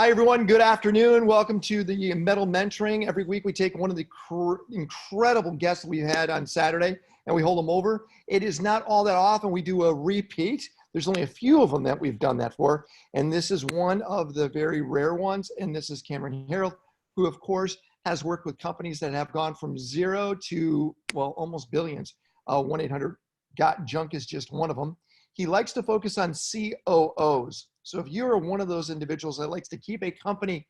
Hi, everyone. Good afternoon. Welcome to the Metal Mentoring. Every week we take one of the incredible guests we had on Saturday and we hold them over. It is not all that often we do a repeat. There's only a few of them that we've done that for. And this is one of the very rare ones. And this is Cameron Herold, who, of course, has worked with companies that have gone from zero to, well, almost billions. 1-800-GOT-JUNK is just one of them. He likes to focus on COOs. So if you're one of those individuals that likes to keep a company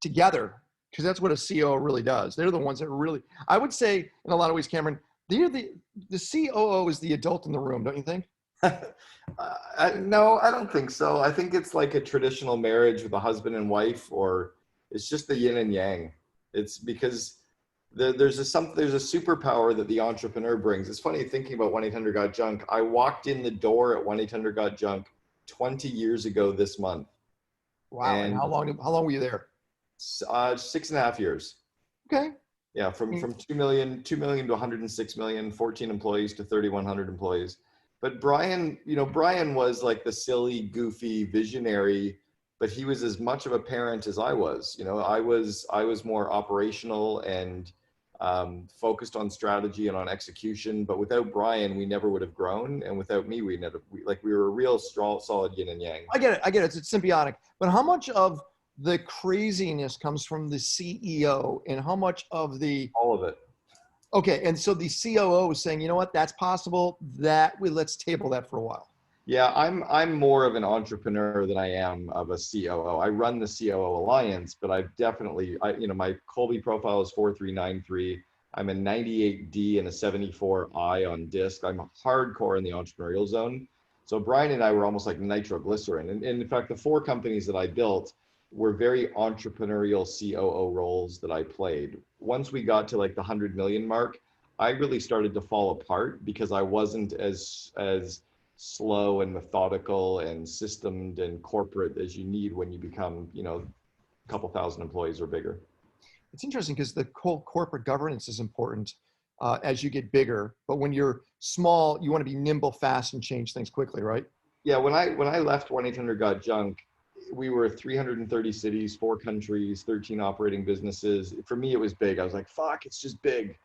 together, because that's what a COO really does. They're the ones that really, I would say in a lot of ways, Cameron, they're the COO is the adult in the room, don't you think? No, I don't think so. I think it's like a traditional marriage with a husband and wife, or it's just the yin and yang. It's because there's a superpower that the entrepreneur brings. It's funny thinking about 1-800-GOT-JUNK. I walked in the door at 1-800-GOT-JUNK 20 years ago this month. Wow. And how long were you there? 6.5 years. Okay. Yeah. From 2 million to 106 million, 14 employees to 3,100 employees. But Brian was like the silly, goofy visionary, but he was as much of a parent as I was. I was more operational and focused on strategy and on execution. But without Brian, we never would have grown, and without me, we were a real solid yin and yang. I get it. It's symbiotic. But how much of the craziness comes from the CEO, and how much of the all of it? Okay, and so the COO is saying, you know what, that's possible. Let's table that for a while. Yeah, I'm more of an entrepreneur than I am of a COO. I run the COO Alliance, but I've definitely, my Colby profile is 4393. I'm a 98D and a 74I on DISC. I'm hardcore in the entrepreneurial zone. So Brian and I were almost like nitroglycerin. And in fact, the 4 companies that I built were very entrepreneurial COO roles that I played. Once we got to like the 100 million mark, I really started to fall apart because I wasn't as slow and methodical and systemed and corporate as you need when you become, a couple thousand employees or bigger. It's interesting because the whole corporate governance is important as you get bigger, but when you're small, you want to be nimble, fast, and change things quickly, right? Yeah, when I left 1-800-GOT-JUNK, we were 330 cities, 4 countries, 13 operating businesses. For me, it was big. I was like, fuck, it's just big.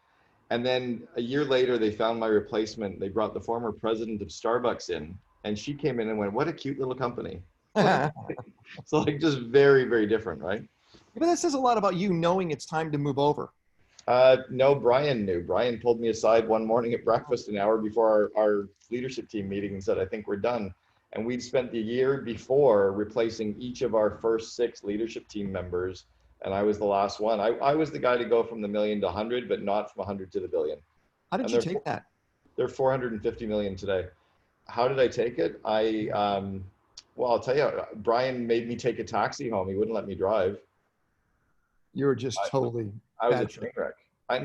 And then a year later, they found my replacement. They brought the former president of Starbucks in, and she came in and went, what a cute little company. So like just very, very different, right? But that says a lot about you knowing it's time to move over. No, Brian knew. Brian pulled me aside one morning at breakfast an hour before our leadership team meeting and said, I think we're done. And we'd spent the year before replacing each of our first 6 leadership team members. And I was the last one. I was the guy to go from the million to 100, but not from 100 to the billion. How did you take that? They're 450 million today. How did I take it? Well, I'll tell you, Brian made me take a taxi home. He wouldn't let me drive. You were just totally. I was a train wreck.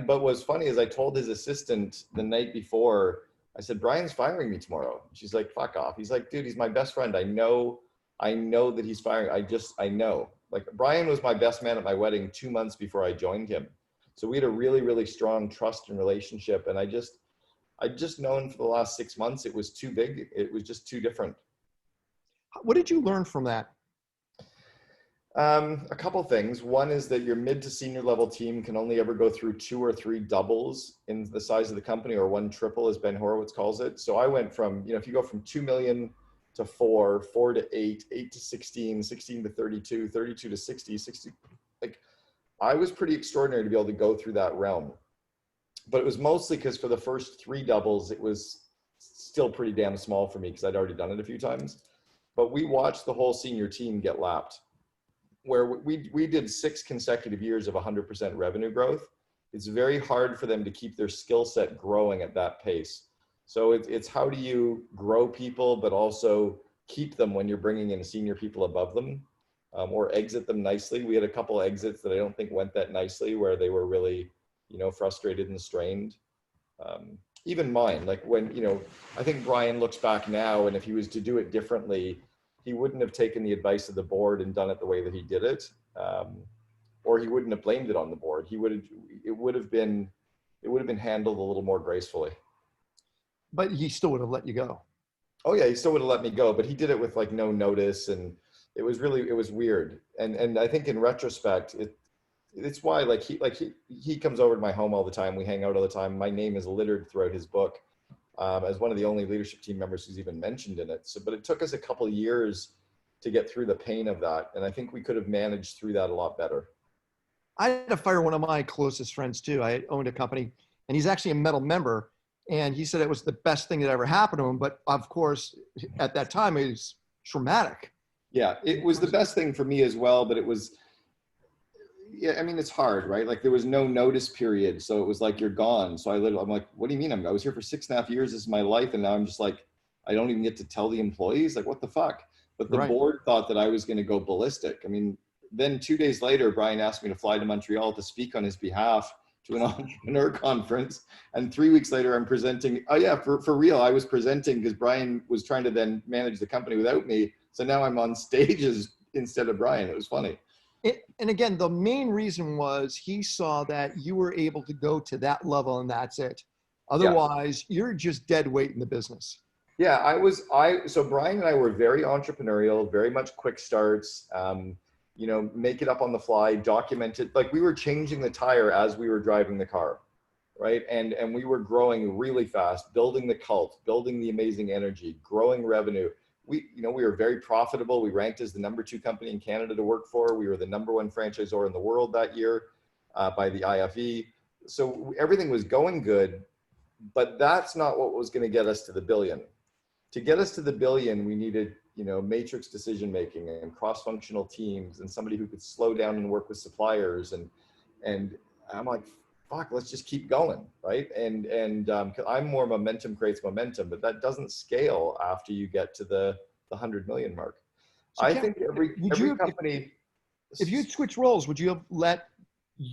But what's funny is I told his assistant the night before, I said, Brian's firing me tomorrow. She's like, fuck off. He's like, dude, he's my best friend. I know that he's firing. I know. Like Brian was my best man at my wedding 2 months before I joined him. So we had a really, really strong trust and relationship. And I'd just known for the last 6 months, it was too big. It was just too different. What did you learn from that? A couple things. One is that your mid to senior level team can only ever go through 2 or 3 doubles in the size of the company, or 1 triple as Ben Horowitz calls it. So I went from, if you go from 2 million to 4, 4 to 8, 8 to 16, 16 to 32, 32 to 60, 60. Like I was pretty extraordinary to be able to go through that realm. But it was mostly because for the first 3 doubles, it was still pretty damn small for me because I'd already done it a few times. But we watched the whole senior team get lapped, where we did 6 consecutive years of 100% revenue growth. It's very hard for them to keep their skill set growing at that pace. So it's how do you grow people, but also keep them when you're bringing in senior people above them, or exit them nicely. We had a couple exits that I don't think went that nicely, where they were really, frustrated and strained. Even mine, like when, I think Brian looks back now, and if he was to do it differently, he wouldn't have taken the advice of the board and done it the way that he did it, or he wouldn't have blamed it on the board. It would have been handled a little more gracefully. But he still would have let you go. Oh yeah, he still would have let me go, but he did it with like no notice, and It was really, it was weird. And I think in retrospect, it's why he comes over to my home all the time. We hang out all the time. My name is littered throughout his book as one of the only leadership team members who's even mentioned in it. So, but it took us a couple of years to get through the pain of that. And I think we could have managed through that a lot better. I had to fire one of my closest friends too. I owned a company, and he's actually a metal member. And he said it was the best thing that ever happened to him. But of course, at that time, it was traumatic. Yeah, it was the best thing for me as well, but it was, yeah, I mean, it's hard, right? Like there was no notice period. So it was like, you're gone. So I'm like, what do you mean? I was here for 6.5 years. This is my life. And now I'm just like, I don't even get to tell the employees, like, what the fuck? But the board thought that I was going to go ballistic. I mean, then 2 days later, Brian asked me to fly to Montreal to speak on his behalf to an entrepreneur conference. And 3 weeks later, I'm presenting. Oh yeah, for real. I was presenting because Brian was trying to then manage the company without me. So now I'm on stages instead of Brian. It was funny. And again, the main reason was he saw that you were able to go to that level and that's it. Otherwise, you're just dead weight in the business. Yeah, so Brian and I were very entrepreneurial, very much quick starts, make it up on the fly, document it. Like we were changing the tire as we were driving the car, right? And we were growing really fast, building the cult, building the amazing energy, growing revenue. We were very profitable. We ranked as the #2 company in Canada to work for. We were the #1 franchisor in the world that year by the IFE. So everything was going good, but that's not what was going to get us to the billion. To get us to the billion, we needed, matrix decision-making and cross-functional teams and somebody who could slow down and work with suppliers. And I'm like, fuck, let's just keep going, right? And I'm more momentum creates momentum, but that doesn't scale after you get to the 100 million mark. So I think every company. If you switch roles, would you have let the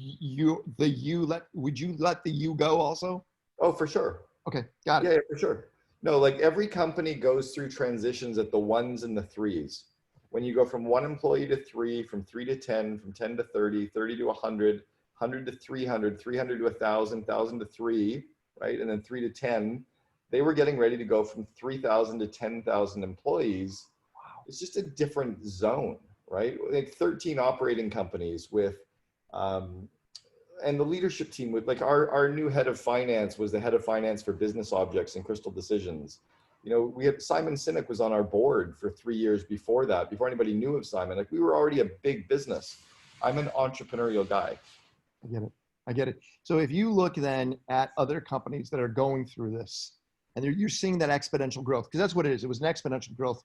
you go also? Oh, for sure. Okay, got it. Yeah, for sure. No, like every company goes through transitions at the 1s and the 3s. When you go from 1 employee to 3, from 3 to 10, from 10 to 30, 30 to 100, 100 to 300, 300 to 1,000, 1,000 to 3, right? And then 3 to 10, they were getting ready to go from 3,000 to 10,000 employees. Wow. It's just a different zone, right? Like 13 operating companies with, and the leadership team with like our new head of finance was the head of finance for business objects and Crystal Decisions. We had Simon Sinek was on our board for 3 years before that, before anybody knew of Simon. Like we were already a big business. I'm an entrepreneurial guy. I get it. So if you look then at other companies that are going through this and you're seeing that exponential growth, because that's what it is. It was an exponential growth.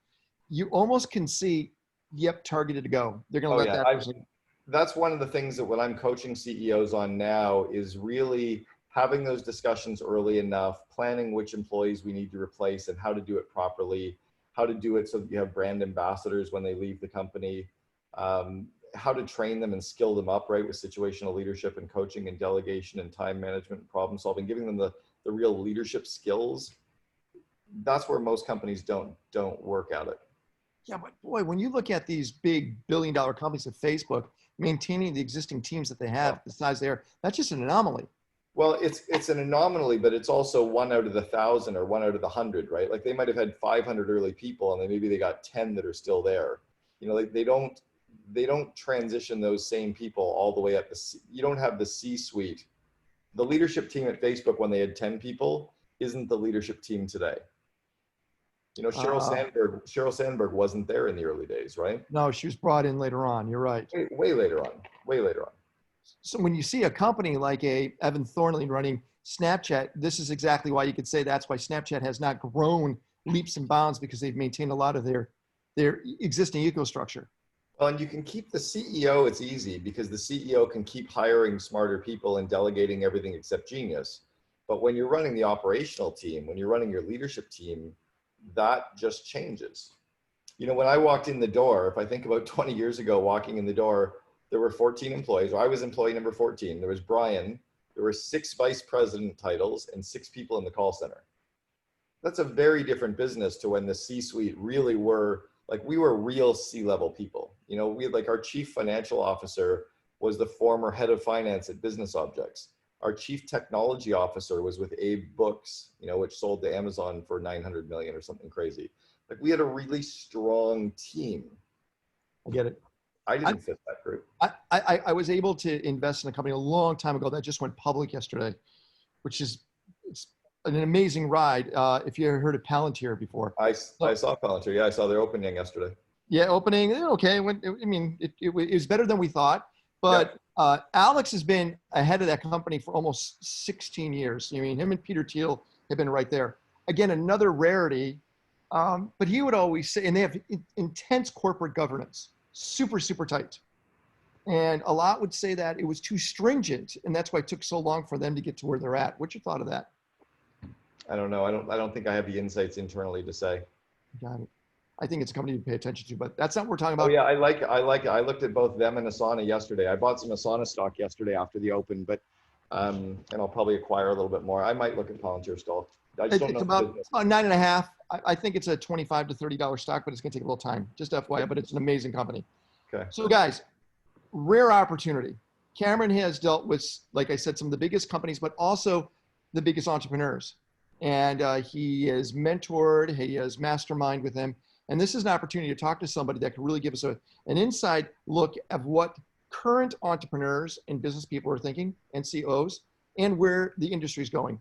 You almost can see, yep, targeted to go. They're going to let that person. That's one of the things that what I'm coaching CEOs on now is really having those discussions early enough, planning which employees we need to replace and how to do it properly, how to do it so that you have brand ambassadors when they leave the company, how to train them and skill them up, right, with situational leadership and coaching and delegation and time management and problem solving, giving them the real leadership skills. That's where most companies don't work at it. Yeah, but boy, when you look at these big billion-dollar companies like Facebook, maintaining the existing teams that they have, the size they are, that's just an anomaly. Well, it's an anomaly, but it's also 1 out of the 1,000 or 1 out of the 100, right? Like they might have had 500 early people and then maybe they got 10 that are still there. Like they don't transition those same people all the way up. You don't have the C-suite. The leadership team at Facebook when they had 10 people isn't the leadership team today. Sheryl Sandberg wasn't there in the early days, right? No, she was brought in later on. You're right. Way later on. So when you see a company like Evan Thornley running Snapchat, this is exactly why you could say that's why Snapchat has not grown leaps and bounds, because they've maintained a lot of their existing ecostructure. Well, and you can keep the CEO, it's easy because the CEO can keep hiring smarter people and delegating everything except genius. But when you're running the operational team, when you're running your leadership team, that just changes. When I walked in the door, if I think about 20 years ago, walking in the door, there were 14 employees. I was employee number 14. There was Brian. There were 6 vice president titles and 6 people in the call center. That's a very different business to when the C-suite really were, like we were real C-level people. We had like our chief financial officer was the former head of finance at Business Objects. Our chief technology officer was with Abe Books, which sold to Amazon for 900 million or something crazy. Like we had a really strong team. I get it. I I, didn't fit that group. I was able to invest in a company a long time ago that just went public yesterday, which is it's an amazing ride. If you ever heard of Palantir before. I So, saw Palantir. Yeah, I saw their opening yesterday. yeah, opening, okay. I mean, it was better than we thought. Yeah. But Alex has been ahead of that company for almost 16 years. I mean, him and Peter Thiel have been right there. Again, another rarity. But he would always say, and they have intense corporate governance, super, super tight. And a lot would say that it was too stringent, and that's why it took so long for them to get to where they're at. What's your thought of that? I don't know. I don't think I have the insights internally to say. Got it. I think it's a company to pay attention to, but that's not what we're talking Oh about. yeah, I like it. I looked at both them and Asana yesterday. I bought some Asana stock yesterday after the open, but and I'll probably acquire a little bit more. I might look at Palantir still. I just don't It's know the about business. 9.5. I think it's a $25 to $30 stock, but it's going to take a little time. Just FYI, but it's an amazing company. Okay. So guys, rare opportunity. Cameron has dealt with, like I said, some of the biggest companies, but also the biggest entrepreneurs. And he has mentored, he has mastermind with them. And this is an opportunity to talk to somebody that can really give us an inside look of what current entrepreneurs and business people are thinking, and CEOs, and where the industry is going.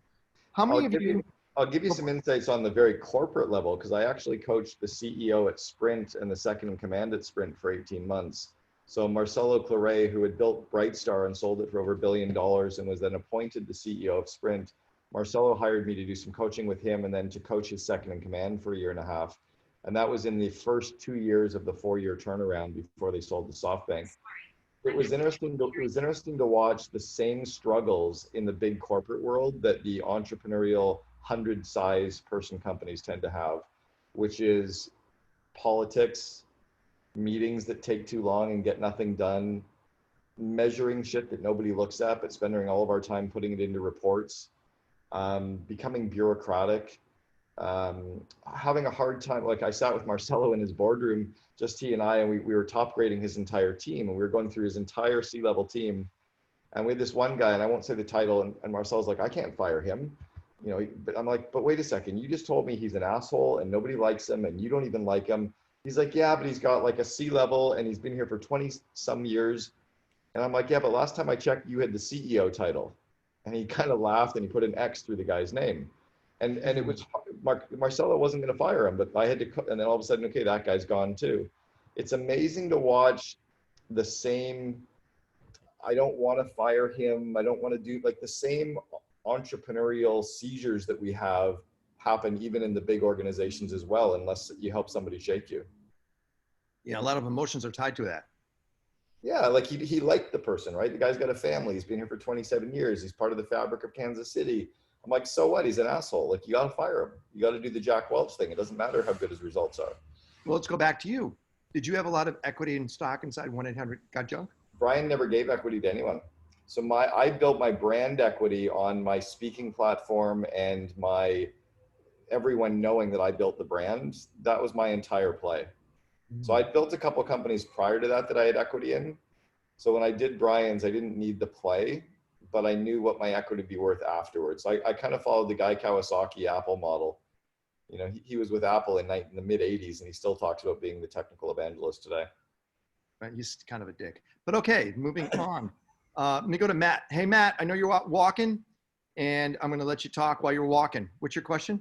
How many of you? I'll give you some insights on the very corporate level, because I actually coached the CEO at Sprint and the second in command at Sprint for 18 months. So Marcelo Claret, who had built Brightstar and sold it for over $1 billion and was then appointed the CEO of Sprint, Marcelo hired me to do some coaching with him and then to coach his second in command for 1.5 years. And that was in the first 2 years of the 4-year turnaround before they sold to SoftBank. It was interesting to watch the same struggles in the big corporate world that the entrepreneurial 100-size person companies tend to have, which is politics, meetings that take too long and get nothing done, measuring shit that nobody looks at, but spending all of our time putting it into reports, becoming bureaucratic, having a hard time. Like I sat with Marcelo in his boardroom, just he and I, and we were top grading his entire team, and we were going through his entire C-level team. And we had this one guy, and I won't say the title, and Marcelo's like, I can't fire him. You know, but I'm like, but wait a second, you just told me he's an asshole and nobody likes him and you don't even like him. He's like, yeah, but he's got like a C-level and he's been here for 20 some years. And I'm like, yeah, but last time I checked, you had the CEO title. And he kind of laughed and he put an X through the guy's name. And it was, Marcelo wasn't going to fire him, but I had to, and then all of a sudden, okay, that guy's gone too. It's amazing to watch the same, I don't want to fire him. I don't want to do, like, the same entrepreneurial seizures that we have happen even in the big organizations as well, unless you help somebody shake you. Yeah, a lot of emotions are tied to that. Yeah, like he liked the person, right? The guy's got a family. He's been here for 27 years. He's part of the fabric of Kansas City. I'm like, so what? He's an asshole. Like, you got to fire him. You got to do the Jack Welch thing. It doesn't matter how good his results are. Well, let's go back to you. Did you have a lot of equity in stock inside 1-800-GOT-JUNK? Brian never gave equity to anyone. So I built my brand equity on my speaking platform and my everyone knowing that I built the brand. That was my entire play. So I built a couple of companies prior to that I had equity in. So when I did Brian's, I didn't need the play, but I knew what my equity would be worth afterwards. So I kind of followed the Guy Kawasaki Apple model. You know, he was with Apple in the mid 80s and he still talks about being the technical evangelist today. Right, he's kind of a dick. But okay, moving on. Let me go to Matt. Hey, Matt, I know you're walking, and I'm going to let you talk while you're walking. What's your question?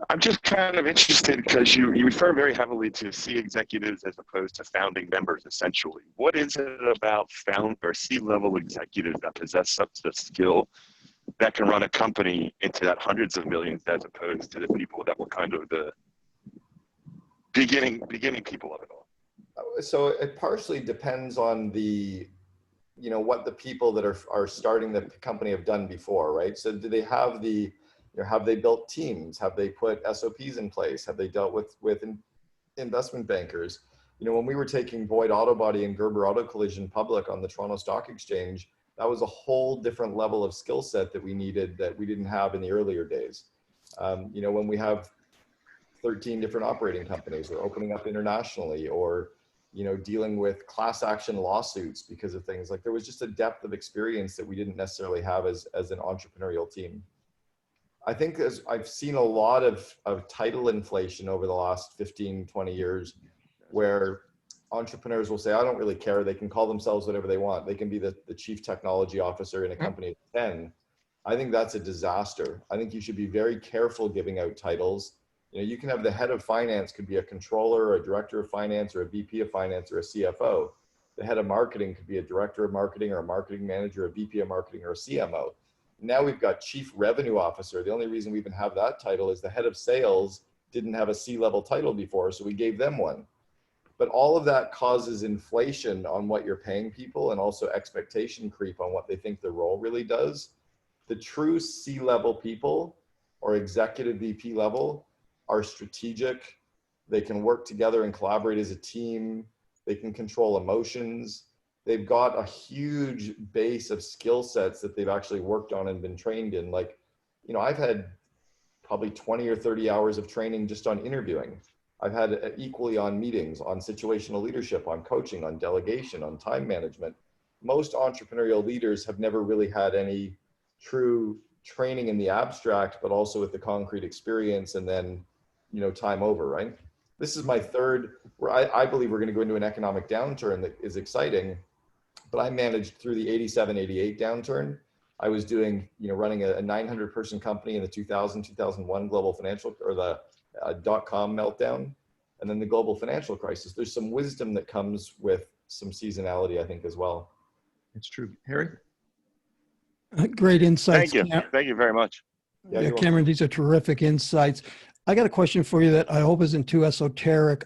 I'm just kind of interested because you refer very heavily to C executives as opposed to founding members, essentially. What is it about C-level executives that possess such a skill that can run a company into that hundreds of millions as opposed to the people that were kind of the beginning people of it all? So it partially depends on the, you know, what the people that are starting the company have done before, right? So do they have the, you know, have they built teams? Have they put SOPs in place? Have they dealt with investment bankers? You know, when we were taking Boyd Auto Body and Gerber Auto Collision public on the Toronto Stock Exchange, that was a whole different level of skill set that we needed that we didn't have in the earlier days. You know, when we have 13 different operating companies or opening up internationally or, you know, dealing with class action lawsuits because of things like, there was just a depth of experience that we didn't necessarily have as an entrepreneurial team. I think as I've seen a lot of title inflation over the last 15, 20 years, where entrepreneurs will say, I don't really care. They can call themselves whatever they want. They can be the chief technology officer in a company of 10. I think that's a disaster. I think you should be very careful giving out titles. You know, you can have the head of finance could be a controller, or a director of finance, or a VP of finance, or a CFO. The head of marketing could be a director of marketing, or a marketing manager, a VP of marketing, or a CMO. Now we've got chief revenue officer. The only reason we even have that title is the head of sales didn't have a C-level title before, so we gave them one. But all of that causes inflation on what you're paying people, and also expectation creep on what they think the role really does. The true C-level people, or executive VP level, are strategic. They can work together and collaborate as a team. They can control emotions. They've got a huge base of skill sets that they've actually worked on and been trained in. Like, you know, I've had probably 20 or 30 hours of training just on interviewing. I've had equally on meetings, on situational leadership, on coaching, on delegation, on time management. Most entrepreneurial leaders have never really had any true training in the abstract, but also with the concrete experience, and then, you know, time over, right? This is my third, where I believe we're going to go into an economic downturn that is exciting, but I managed through the 87, 88 downturn. I was doing, you know, running a 900 person company in the 2000, 2001 global financial, or the dot-com meltdown, and then the global financial crisis. There's some wisdom that comes with some seasonality, I think, as well. It's true. Harry? Great insights. Thank you. Thank you very much. Yeah, Cameron, these are terrific insights. I got a question for you that I hope isn't too esoteric.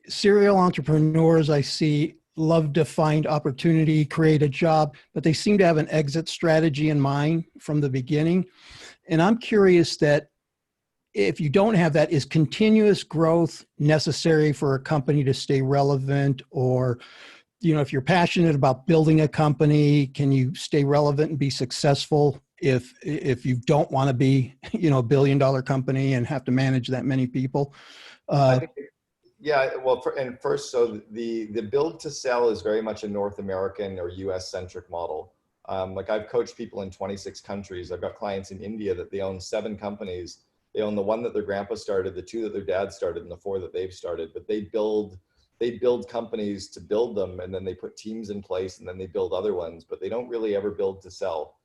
Serial entrepreneurs I see love to find opportunity, create a job, but they seem to have an exit strategy in mind from the beginning. And I'm curious that if you don't have that, is continuous growth necessary for a company to stay relevant? Or, you know, if you're passionate about building a company, can you stay relevant and be successful if you don't want to be, you know, a $1 billion company and have to manage that many people? Yeah, well, so the build to sell is very much a North American or US centric model. Like, I've coached people in 26 countries. I've got clients in India that they own 7 companies. They own the one that their grandpa started, the 2 that their dad started, and the 4 that they've started. But they build companies to build them, and then they put teams in place, and then they build other ones, but they don't really ever build to sell.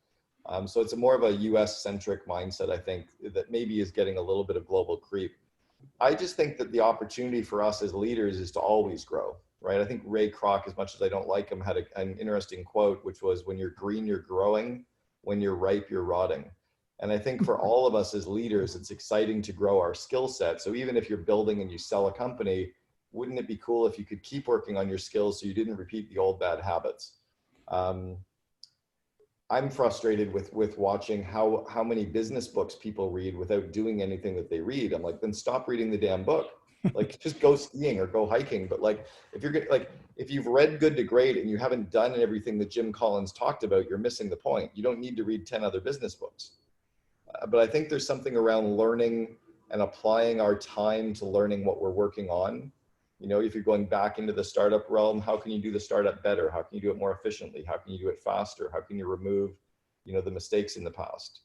So it's more of a US centric mindset, I think, that maybe is getting a little bit of global creep. I just think that the opportunity for us as leaders is to always grow, right? I think Ray Kroc, as much as I don't like him, had an interesting quote, which was, when you're green, you're growing. When you're ripe, you're rotting. And I think for all of us as leaders, it's exciting to grow our skill set. So even if you're building and you sell a company, wouldn't it be cool if you could keep working on your skills so you didn't repeat the old bad habits? I'm frustrated with watching how many business books people read without doing anything that they read. I'm like, then stop reading the damn book. Like, just go skiing or go hiking. But like, if you've read Good to Great and you haven't done everything that Jim Collins talked about, you're missing the point. You don't need to read 10 other business books. But I think there's something around learning and applying our time to learning what we're working on. You know, if you're going back into the startup realm, how can you do the startup better? How can you do it more efficiently? How can you do it faster? How can you remove, you know, the mistakes in the past?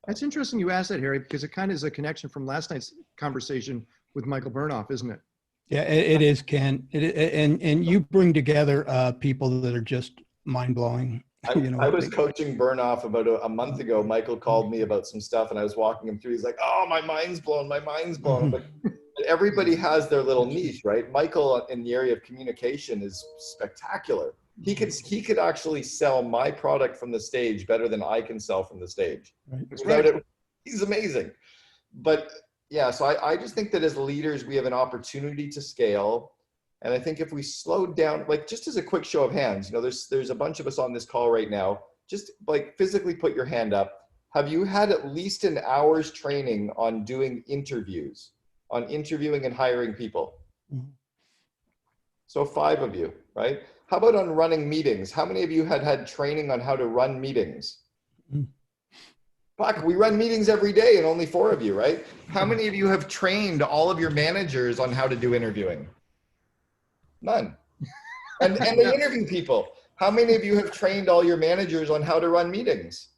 That's interesting you asked that, Harry, because it kind of is a connection from last night's conversation with Michael Burnoff, isn't it? Yeah, it is, Ken. And you bring together people that are just mind-blowing. You know, I was coaching Burnoff about a month ago. Michael called me about some stuff, and I was walking him through. He's like, "Oh, my mind's blown. My mind's blown." But everybody has their little niche, right? Michael, in the area of communication, is spectacular. He could actually sell my product from the stage better than I can sell from the stage. Right. He's amazing. But yeah, so I just think that as leaders, we have an opportunity to scale. And I think if we slowed down, like, just as a quick show of hands, you know, there's a bunch of us on this call right now, just like physically put your hand up. Have you had at least an hour's training on doing interviews, on interviewing and hiring people? Mm-hmm. So 5 of you, right? How about on running meetings? How many of you had training on how to run meetings? Mm-hmm. Fuck, we run meetings every day and only 4 of you, right? How many of you have trained all of your managers on how to do interviewing? None. And they interview people. How many of you have trained all your managers on how to run meetings?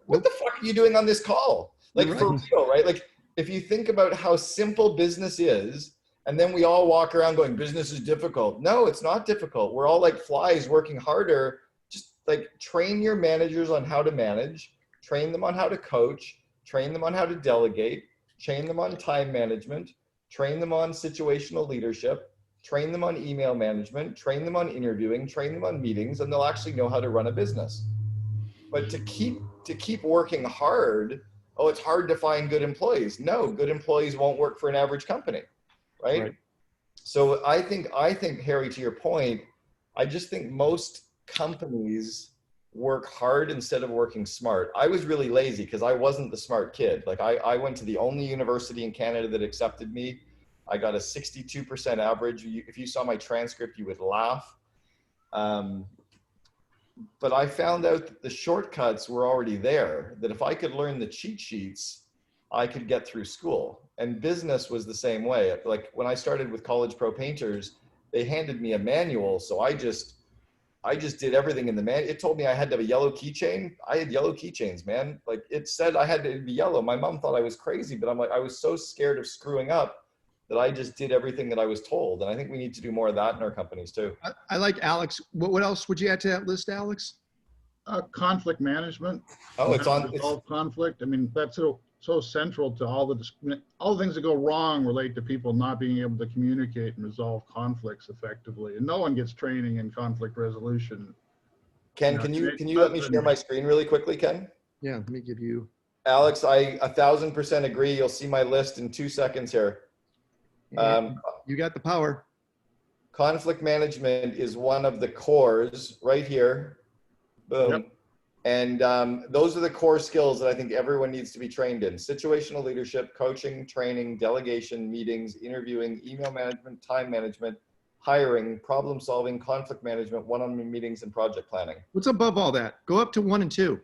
What the fuck are you doing on this call? Like, for real, right? Like, if you think about how simple business is And then we all walk around going, business is difficult. No, it's not difficult. We're all like flies working harder. Just like train your managers on how to manage, train them on how to coach, train them on how to delegate, train them on time management, train them on situational leadership, train them on email management, train them on interviewing, train them on meetings, and they'll actually know how to run a business. But to keep working hard, oh, it's hard to find good employees. No, good employees won't work for an average company, right? So I think, Harry, to your point, I just think most companies work hard instead of working smart. I was really lazy because I wasn't the smart kid. Like I went to the only university in Canada that accepted me. I got a 62% average. If you saw my transcript, you would laugh. But I found out that the shortcuts were already there, that if I could learn the cheat sheets, I could get through school. And business was the same way. Like when I started with College Pro Painters, they handed me a manual. So I just did everything in the manual. It told me I had to have a yellow keychain. I had yellow keychains, man. Like it said I had to be yellow. My mom thought I was crazy, but I'm like, I was so scared of screwing up that I just did everything that I was told. And I think we need to do more of that in our companies too. I like Alex. What else would you add to that list, Alex? Conflict management. Oh, it's on. Resolve conflict. I mean, that's so central to all the things that go wrong relate to people not being able to communicate and resolve conflicts effectively. And no one gets training in conflict resolution. Ken, can you let me share my screen really quickly, Ken? Yeah, let me give you. Alex, I 1,000% agree. You'll see my list in 2 seconds here. You got the power. Conflict management is one of the cores right here. Boom. Yep. And those are the core skills that I think everyone needs to be trained in. Situational leadership, coaching, training, delegation, meetings, interviewing, email management, time management, hiring, problem solving, conflict management, one-on-one meetings, and project planning. What's above all that? Go up to 1 and 2.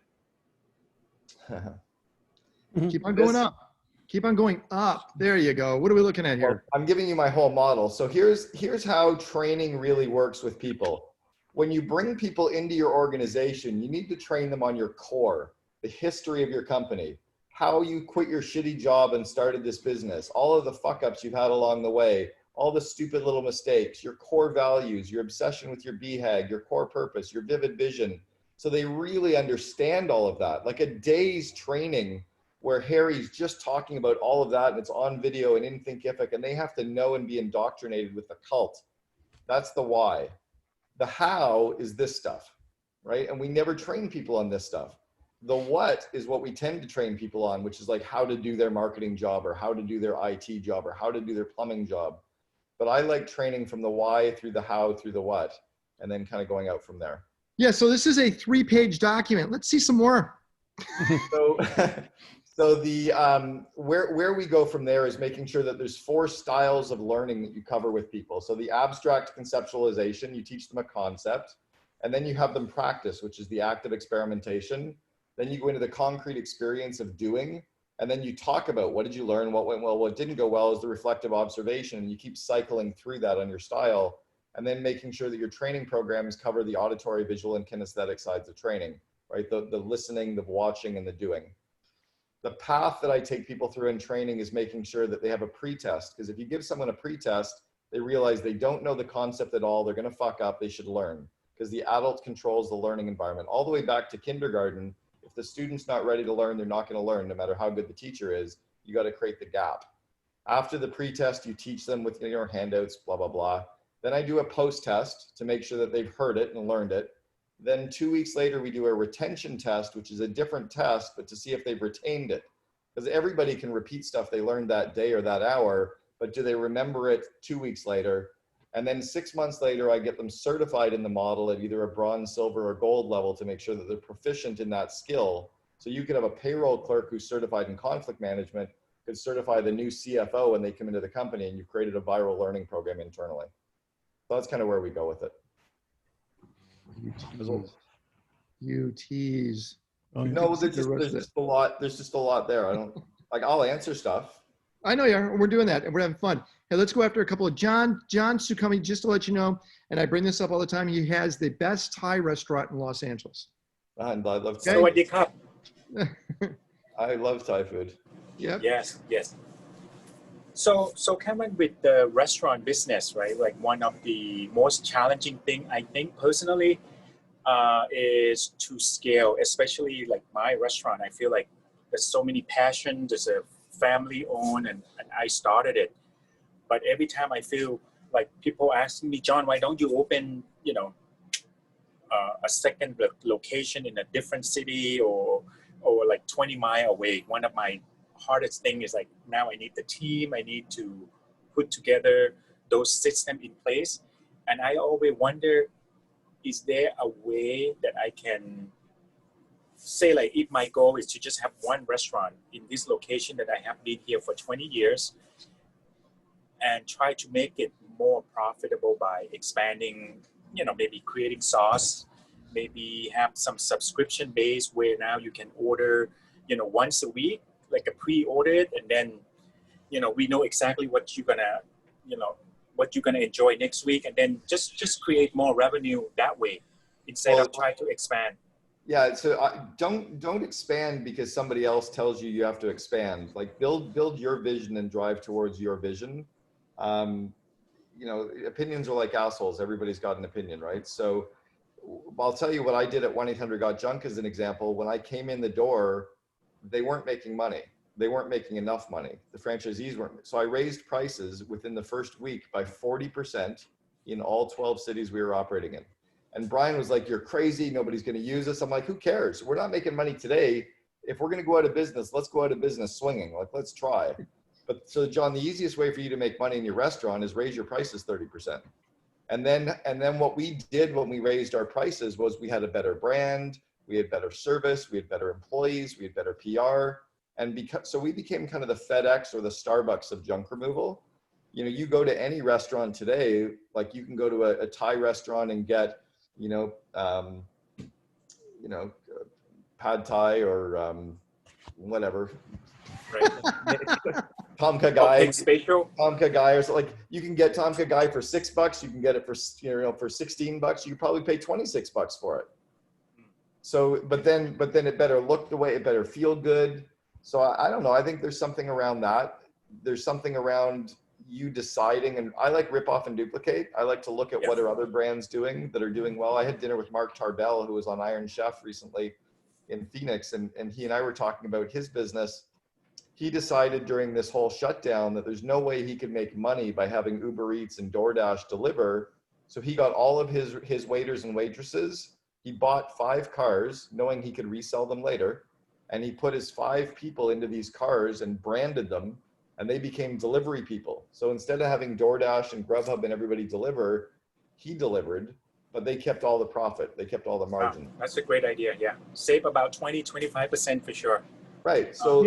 Keep on going up. Keep on going up. There you go. What are we looking at here? Well, I'm giving you my whole model. So here's how training really works with people. When you bring people into your organization, you need to train them on your core, the history of your company, how you quit your shitty job and started this business, all of the fuck ups you've had along the way, all the stupid little mistakes, your core values, your obsession with your BHAG, your core purpose, your vivid vision. So they really understand all of that. Like a day's training where Harry's just talking about all of that and it's on video and in Thinkific and they have to know and be indoctrinated with the cult. That's the why. The how is this stuff, right? And we never train people on this stuff. The what is what we tend to train people on, which is like how to do their marketing job or how to do their IT job or how to do their plumbing job. But I like training from the why through the how through the what, and then kind of going out from there. Yeah, so this is a 3-page document. Let's see some more. So the where we go from there is making sure that there's 4 styles of learning that you cover with people. So the abstract conceptualization, you teach them a concept, and then you have them practice, which is the active experimentation. Then you go into the concrete experience of doing, and then you talk about what did you learn, what went well, what didn't go well is the reflective observation, and you keep cycling through that on your style, and then making sure that your training programs cover the auditory, visual, and kinesthetic sides of training, right? The listening, the watching, and the doing. The path that I take people through in training is making sure that they have a pre-test, because if you give someone a pre-test, they realize they don't know the concept at all, they're going to fuck up, they should learn, because the adult controls the learning environment. All the way back to kindergarten, if the student's not ready to learn, they're not going to learn, no matter how good the teacher is. You got to create the gap. After the pre-test, you teach them with your handouts, blah, blah, blah. Then I do a post-test to make sure that they've heard it and learned it. Then 2 weeks later, we do a retention test, which is a different test, but to see if they've retained it. Because everybody can repeat stuff they learned that day or that hour, but do they remember it 2 weeks later? And then 6 months later, I get them certified in the model at either a bronze, silver, or gold level to make sure that they're proficient in that skill. So you could have a payroll clerk who's certified in conflict management, could certify the new CFO when they come into the company, and you've created a viral learning program internally. So that's kind of where we go with it. You tease. No, there's just a lot. There's just a lot there. I don't like. I'll answer stuff. I know you are. We're doing that, and we're having fun. Hey, let's go after a couple of John Succumbing. Just to let you know, and I bring this up all the time. He has the best Thai restaurant in Los Angeles. And I love Thai. Sawadee. I love Thai food. Yep. Yes, yes. So Cameron, with the restaurant business, right? Like one of the most challenging thing I think personally is to scale, especially like my restaurant. I feel like there's so many passion. There's a family owned, and I started it. But every time I feel like people asking me, John, why don't you open, a second location in a different city or like 20 miles away? One of my hardest thing is like, now I need the team. I need to put together those systems in place. And I always wonder, is there a way that I can say, like, if my goal is to just have one restaurant in this location that I have been here for 20 years and try to make it more profitable by expanding, maybe creating sauce, maybe have some subscription base where now you can order, once a week, like a pre-ordered, and then, we know exactly what you're gonna, what you're gonna enjoy next week, and then just create more revenue that way instead of trying to expand. Yeah, so don't expand because somebody else tells you have to expand. Like build your vision and drive towards your vision. Opinions are like assholes. Everybody's got an opinion, right? So I'll tell you what I did at 1-800-GOT-JUNK as an example. When I came in the door, they weren't making money. They weren't making enough money. The franchisees weren't. So I raised prices within the first week by 40% in all 12 cities we were operating in. And Brian was like, you're crazy. Nobody's going to use us. I'm like, who cares? We're not making money today. If we're going to go out of business, let's go out of business swinging. Like, let's try. But so John, the easiest way for you to make money in your restaurant is raise your prices 30%. And then what we did when we raised our prices was we had a better brand, we had better service, we had better employees, we had better PR. And so we became kind of the FedEx or the Starbucks of junk removal. You go to any restaurant today, like you can go to a Thai restaurant and get, pad Thai or whatever. Right. Tom Kha Gai, Tom Kha Gai, or so, like you can get Tom Kha Gai for $6. You can get it for for $16. You could probably pay $26 for it. So, but then it better look the way, it better feel good. So I don't know. I think there's something around that. There's something around you deciding, and I like rip off and duplicate. I like to look at what are other brands doing that are doing well. I had dinner with Mark Tarbell, who was on Iron Chef recently in Phoenix, and he and I were talking about his business. He decided during this whole shutdown that there's no way he could make money by having Uber Eats and DoorDash deliver. So he got all of his waiters and waitresses. He bought 5 cars knowing he could resell them later. And he put his 5 people into these cars and branded them, and they became delivery people. So instead of having DoorDash and Grubhub and everybody deliver, he delivered, but they kept all the profit. They kept all the margin. Wow, that's a great idea. Yeah. Save about 20-25% for sure. Right. So,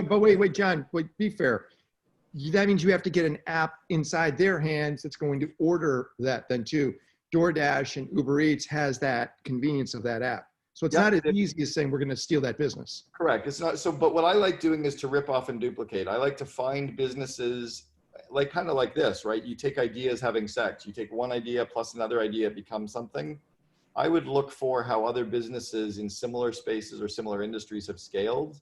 but wait, John, be fair. That means you have to get an app inside their hands that's going to order that then too. DoorDash and Uber Eats has that convenience of that app. So it's not as easy as saying we're going to steal that business. Correct. It's not so, but what I like doing is to rip off and duplicate. I like to find businesses like kind of like this, right? You take ideas having sex. You take one idea plus another idea, it becomes something. I would look for how other businesses in similar spaces or similar industries have scaled.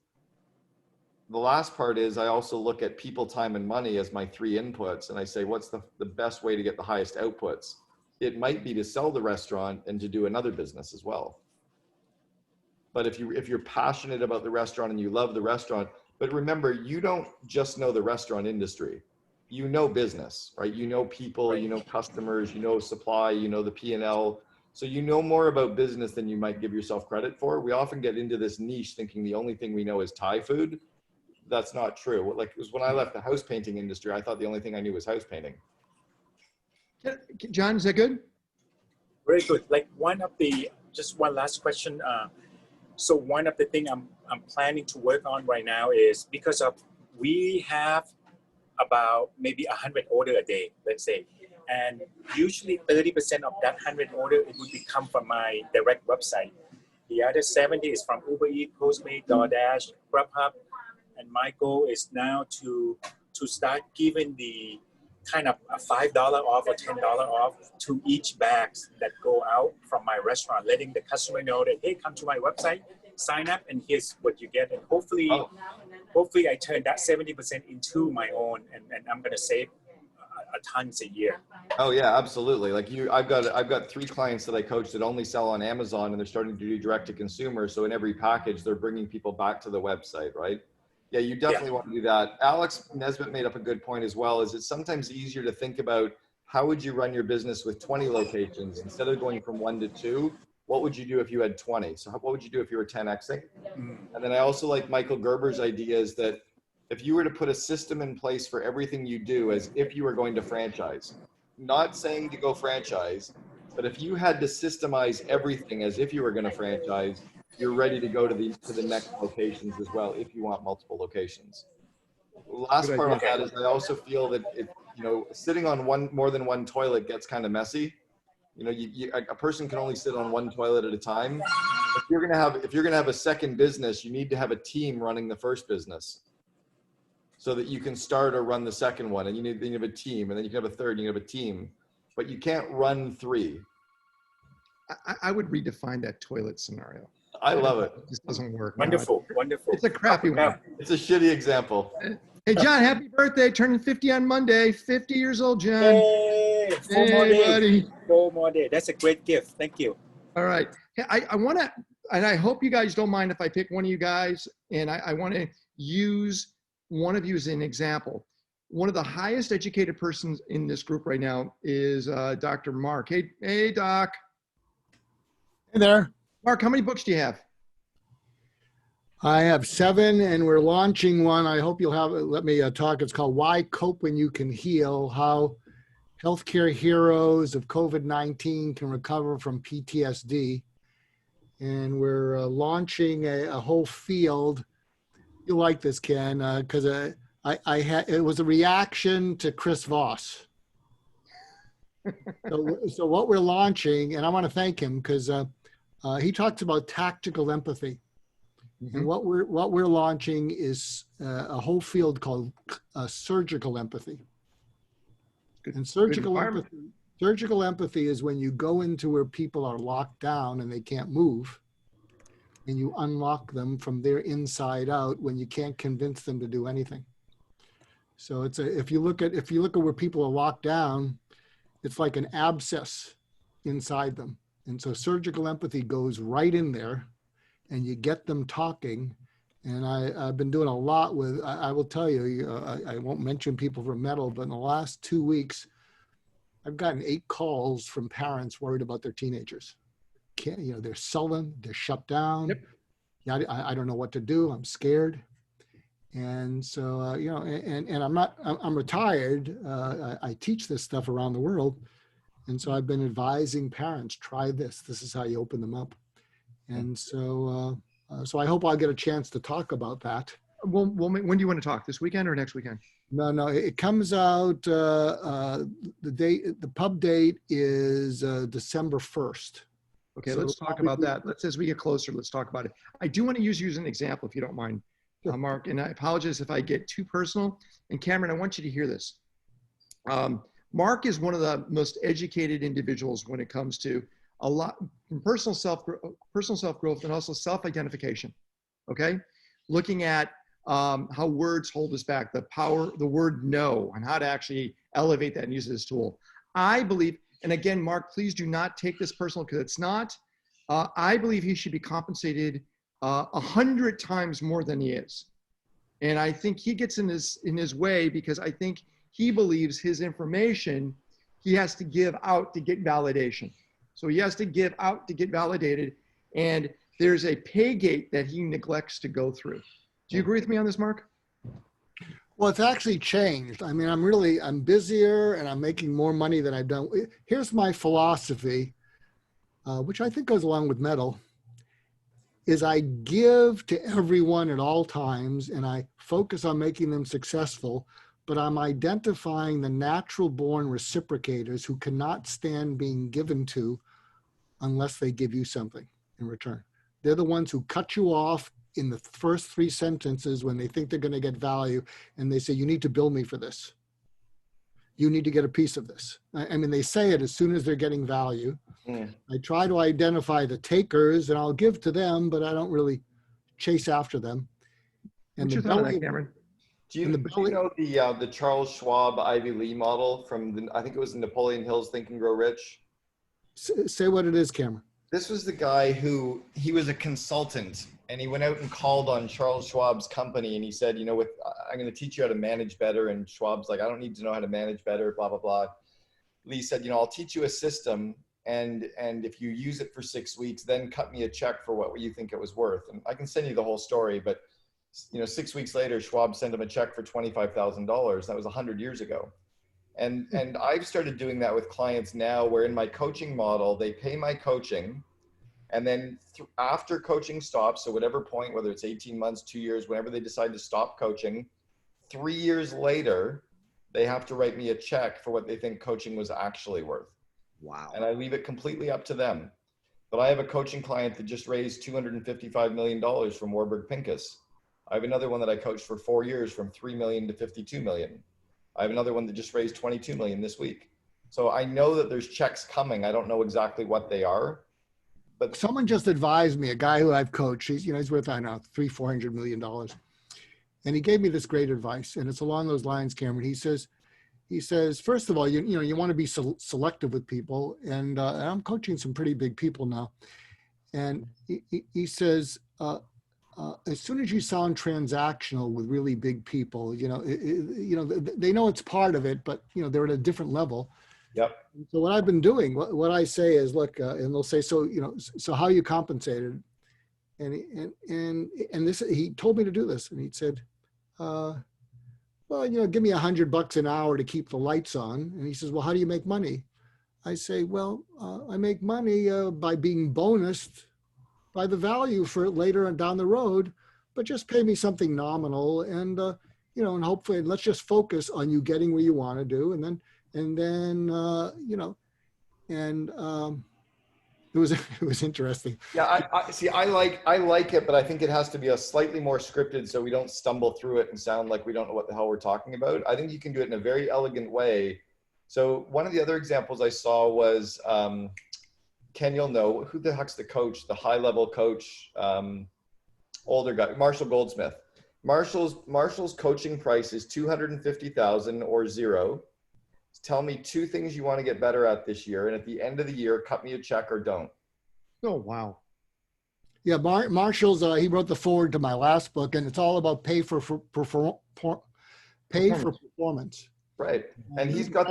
The last part is I also look at people, time, and money as my 3 inputs. And I say, what's the best way to get the highest outputs? It might be to sell the restaurant and to do another business as well. But if you're passionate about the restaurant and you love the restaurant, but remember, you don't just know the restaurant industry. You know business, right? You know people, you know customers, you know supply, you know the P&L. So you know more about business than you might give yourself credit for. We often get into this niche thinking the only thing we know is Thai food. That's not true. Like it was when I left the house painting industry, I thought the only thing I knew was house painting. John, is that good? Very good. Like just one last question. So one of the things I'm planning to work on right now is because we have about maybe 100 order a day, let's say, and usually 30% of that 100 order it would come from my direct website. The other 70 is from Uber Eats, Postmates, DoorDash, Grubhub, and my goal is now to start giving the kind of a $5 off or $10 off to each bags that go out from my restaurant, letting the customer know that, hey, come to my website, sign up, and here's what you get. And hopefully hopefully I turn that 70% into my own, and I'm going to save a tons a year. Oh yeah, absolutely. Like I've got 3 clients that I coach that only sell on Amazon, and they're starting to do direct to consumer. So in every package, they're bringing people back to the website, right? Yeah, you definitely want to do that. Alex Nesbitt made up a good point as well, is it's sometimes easier to think about how would you run your business with 20 locations instead of going from 1 to 2. What would you do if you had 20? So what would you do if you were 10xing? And then I also like Michael Gerber's idea is that if you were to put a system in place for everything you do as if you were going to franchise, not saying to go franchise, but if you had to systemize everything as if you were going to franchise, you're ready to go to the next locations as well if you want multiple locations. Last part of that is I also feel that sitting on more than one toilet gets kind of messy. A person can only sit on one toilet at a time. If you're gonna have a second business, you need to have a team running the first business, so that you can start or run the second one, and you need to have a team, and then you can have a third, and you have a team, but you can't run 3. I would redefine that toilet scenario. I love it. It just doesn't work. Wonderful, wonderful. It's a crappy one. It's a shitty example. Hey, John, happy birthday. Turning 50 on Monday. 50 years old, John. Hey, 4 more days. Buddy. 4 more days. That's a great gift. Thank you. All right. Hey, I want to, and I hope you guys don't mind if I pick one of you guys, and I want to use one of you as an example. One of the highest educated persons in this group right now is Dr. Mark. Hey, Doc. Hey there. Mark, how many books do you have? I have 7, and we're launching one. I hope you'll have it. Let me talk. It's called Why Cope When You Can Heal, How Healthcare Heroes of COVID-19 Can Recover from PTSD. And we're launching a whole field. You'll like this, Ken, because it was a reaction to Chris Voss. So what we're launching, and I want to thank him because he talks about tactical empathy. Mm-hmm. And what we're launching is a whole field called surgical empathy. And surgical empathy is when you go into where people are locked down and they can't move, and you unlock them from their inside out when you can't convince them to do anything. So if you look at where people are locked down, it's like an abscess inside them. And so surgical empathy goes right in there, and you get them talking. And I've been doing a lot with, I will tell you, I won't mention people from Metal, but in the last 2 weeks, I've gotten 8 calls from parents worried about their teenagers. They're sullen, they're shut down. Yep. Yeah, I don't know what to do. I'm scared. And so, and I'm retired. I teach this stuff around the world. And so I've been advising parents, try this. This is how you open them up. And so, so I hope I'll get a chance to talk about that. Well, when do you want to talk? This weekend or next weekend? No, it comes out, the pub date is December 1st. Okay, so let's talk about that. As we get closer, let's talk about it. I do want to use you as an example, if you don't mind, Mark, and I apologize if I get too personal. And Cameron, I want you to hear this. Mark is one of the most educated individuals when it comes to a lot from personal self-growth and also self-identification, okay? Looking at how words hold us back, the word no, and how to actually elevate that and use it as a tool. I believe, and again, Mark, please do not take this personal because it's not. I believe he should be compensated 100 times more than he is. And I think he gets in his way because I think he believes his information, he has to give out to get validation. So he has to give out to get validated. And there's a pay gate that he neglects to go through. Do you agree with me on this, Mark? Well, it's actually changed. I mean, I'm busier and I'm making more money than I've done. Here's my philosophy, which I think goes along with Metal, is I give to everyone at all times and I focus on making them successful, but I'm identifying the natural born reciprocators who cannot stand being given to unless they give you something in return. They're the ones who cut you off in the first 3 sentences when they think they're going to get value, and they say, you need to bill me for this. You need to get a piece of this. I mean, they say it as soon as they're getting value. Mm. I try to identify the takers, and I'll give to them, but I don't really chase after them. And What's the your thought on belly, that, Cameron? Do you, And the do you know the Charles Schwab Ivy Lee model from the, I think it was Napoleon Hill's Think and Grow Rich? say what it is, Cameron. This was the guy who, he was a consultant and he went out and called on Charles Schwab's company and he said, you know, I'm going to teach you how to manage better. And Schwab's like, I don't need to know how to manage better, blah, blah, blah. Lee said, you know, I'll teach you a system and if you use it for 6 weeks, then cut me a check for what you think it was worth. And I can send you the whole story, but you know, 6 weeks later, Schwab sent him a check for $25,000. That was 100 years ago. And I've started doing that with clients now where in my coaching model, they pay my coaching. And then after coaching stops, so whatever point, whether it's 18 months, 2 years, whenever they decide to stop coaching, 3 years later, they have to write me a check for what they think coaching was actually worth. Wow. And I leave it completely up to them. But I have a coaching client that just raised $255 million from Warburg Pincus. I have another one that I coached for 4 years from 3 million to 52 million. I have another one that just raised 22 million this week. So I know that there's checks coming. I don't know exactly what they are, but Someone just advised me, a guy who I've coached, he's worth, I don't know, $300-400 million. And he gave me this great advice. And it's along those lines, Cameron. He says, first of all, you want to be selective with people. And I'm coaching some pretty big people now. And he says, as soon as you sound transactional with really big people, they know it's part of it, but they're at a different level. yep. So what I've been doing, what I say is, look, and they'll say, so how are you compensated? And this, he told me to do this, and he said, well, give me $100 an hour to keep the lights on. And he says, well, how do you make money? I say, well, I make money by being bonused by the value for it later on down the road, but just pay me something nominal and, and hopefully let's just focus on you getting where you want to do. And then it was interesting. Yeah, I see. I like it, but I think it has to be a slightly more scripted so we don't stumble through it and sound like we don't know what the hell we're talking about. I think you can do it in a very elegant way. So one of the other examples I saw was, Ken, you'll know, who the heck's the coach, the high level coach, older guy, Marshall Goldsmith. Marshall's coaching price is $250,000 or zero. Tell me 2 things you want to get better at this year. And at the end of the year, cut me a check or don't. Oh, wow. Yeah, Marshall's, he wrote the foreword to my last book, and it's all about pay for performance. Right. And he's got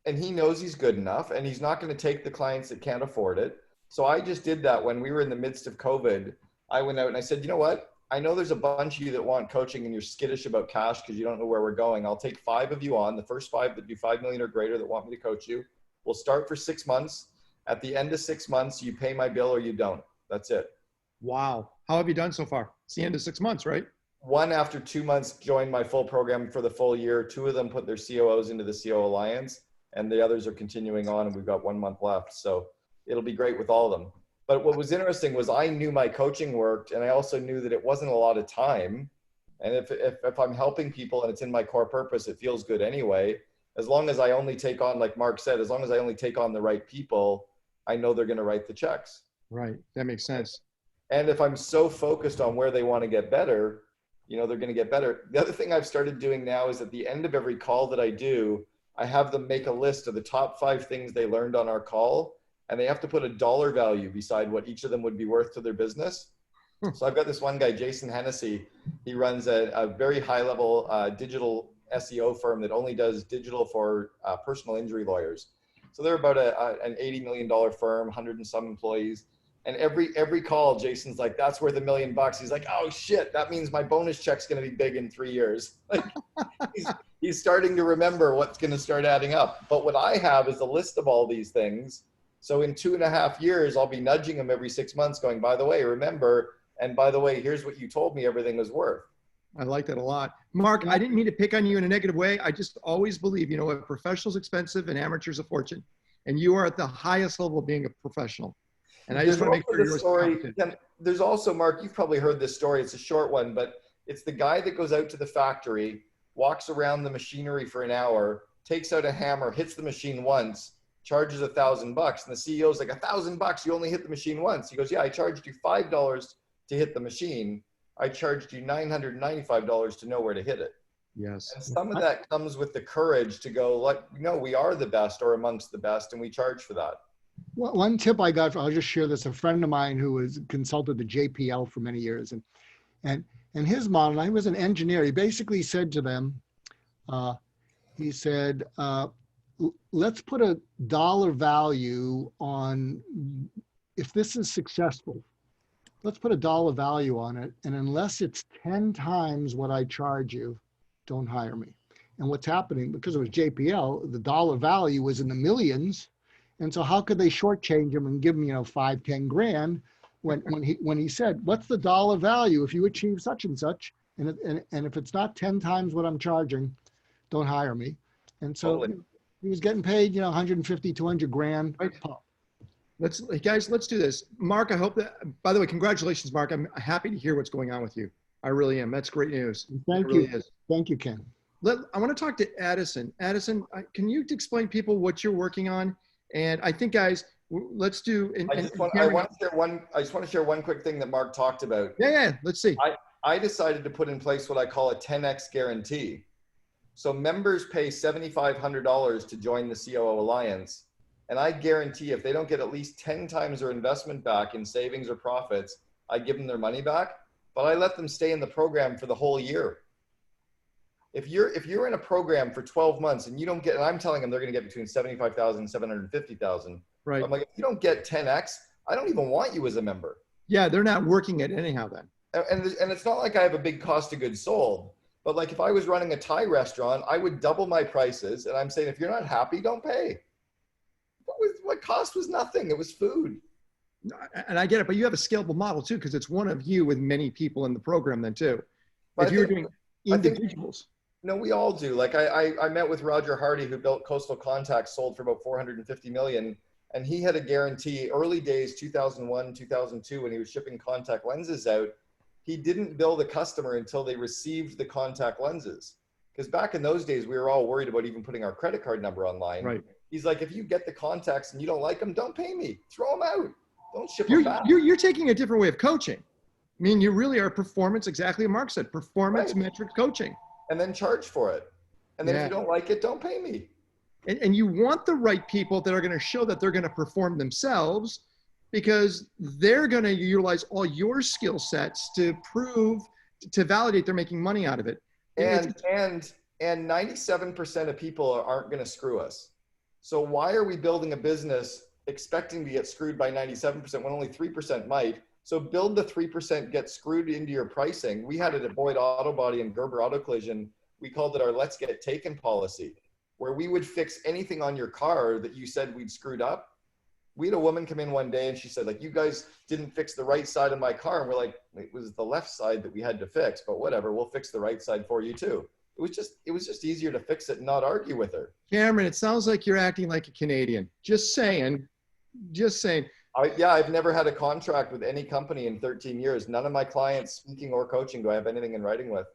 and he knows he's good enough and he's not going to take the clients that can't afford it. So I just did that when we were in the midst of COVID. I went out and I said, you know what? I know there's a bunch of you that want coaching and you're skittish about cash because you don't know where we're going. I'll take 5 of you on, the first 5 that do 5 million or greater that want me to coach you. We'll start for 6 months. At the end of 6 months, you pay my bill or you don't. That's it. Wow. How have you done so far? It's the end of 6 months, right? One after 2 months joined my full program for the full year. 2 of them put their COOs into the CO Alliance and the others are continuing on and we've got 1 month left. So it'll be great with all of them. But what was interesting was I knew my coaching worked and I also knew that it wasn't a lot of time. And if I'm helping people and it's in my core purpose, it feels good anyway. As long as I only take on, like Mark said, as long as I only take on the right people, I know they're going to write the checks. Right. That makes sense. And if I'm so focused on where they want to get better, they're going to get better. The other thing I've started doing now is at the end of every call that I do, I have them make a list of the top 5 things they learned on our call. And they have to put a dollar value beside what each of them would be worth to their business. So I've got this one guy, Jason Hennessy. He runs a very high level digital SEO firm that only does digital for personal injury lawyers. So they're about an $80 million firm, 100 and some employees. And every call, Jason's like, that's worth $1 million. He's like, oh shit, that means my bonus check's going to be big in 3 years. Like, he's starting to remember what's going to start adding up. But what I have is a list of all these things. So in 2.5 years, I'll be nudging him every 6 months going, by the way, remember, and by the way, here's what you told me everything was worth. I like that a lot. Mark, I didn't mean to pick on you in a negative way. I just always believe, a professional's expensive and amateur's a fortune. And you are at the highest level of being a professional. And I just want to make sure you're there's also, Mark, you've probably heard this story. It's a short one, but it's the guy that goes out to the factory, walks around the machinery for an hour, takes out a hammer, hits the machine once, charges $1,000, and the CEO's like, $1,000, you only hit the machine once. He goes, yeah, I charged you $5 to hit the machine. I charged you $995 to know where to hit it. Yes. And some of that comes with the courage to go, like, no, we are the best or amongst the best, and we charge for that. One tip I got, I'll just share this. A friend of mine who was consulted the JPL for many years, and his model, he was an engineer. He basically said to them, he said, let's put a dollar value on, if this is successful, let's put a dollar value on it. And unless it's 10 times what I charge you, don't hire me. And what's happening, because it was JPL, the dollar value was in the millions. And so how could they shortchange him and give him, 5, 10 grand when he said, what's the dollar value if you achieve such and such? And if it's not 10 times what I'm charging, don't hire me. And so Totally. he was getting paid, 150, 200 grand. Right. Guys, let's do this. Mark, I hope that, by the way, congratulations, Mark. I'm happy to hear what's going on with you. I really am. That's great news. Thank It really you. is. Thank you, Ken. I want to talk to Addison. Addison, can you explain people what you're working on? And I think, guys, let's do. I just want to share one quick thing that Mark talked about. Yeah. Let's see. I decided to put in place what I call a 10x guarantee. So members pay $7,500 to join the COO Alliance. And I guarantee if they don't get at least 10 times their investment back in savings or profits, I give them their money back, but I let them stay in the program for the whole year. If you're in a program for 12 months and you don't get, and I'm telling them they're going to get between 75,000 and 750,000. Right. I'm like, if you don't get 10x, I don't even want you as a member. Yeah, they're not working it anyhow then. And it's not like I have a big cost of goods sold, but like if I was running a Thai restaurant, I would double my prices. And I'm saying, if you're not happy, don't pay. What cost was nothing. It was food. And I get it, but you have a scalable model too, because it's one of you with many people in the program then too. But if you're doing individuals. No, we all do. Like I met with Roger Hardy, who built Coastal Contacts, sold for about 450 million. And he had a guarantee early days, 2001, 2002, when he was shipping contact lenses out. He didn't bill the customer until they received the contact lenses. Because back in those days, we were all worried about even putting our credit card number online. Right. He's like, if you get the contacts and you don't like them, don't pay me. Throw them out. Don't ship them back. You're taking a different way of coaching. I mean, you really are performance, exactly what Mark said, performance metrics coaching. And then charge for it. And then if you don't like it, don't pay me. And you want the right people that are going to show that they're going to perform themselves, because they're going to utilize all your skill sets to prove, to validate they're making money out of it. And 97% of people aren't going to screw us. So why are we building a business expecting to get screwed by 97% when only 3% might? So build the 3%, get screwed into your pricing. We had it at Boyd Auto Body and Gerber Auto Collision. We called it our Let's Get Taken policy, where we would fix anything on your car that you said we'd screwed up. We had a woman come in one day and she said, like, you guys didn't fix the right side of my car. And we're like, it was the left side that we had to fix, but whatever, we'll fix the right side for you too. It was just easier to fix it and not argue with her. Cameron, it sounds like you're acting like a Canadian. Just saying. I've never had a contract with any company in 13 years. None of my clients, speaking or coaching, do I have anything in writing with.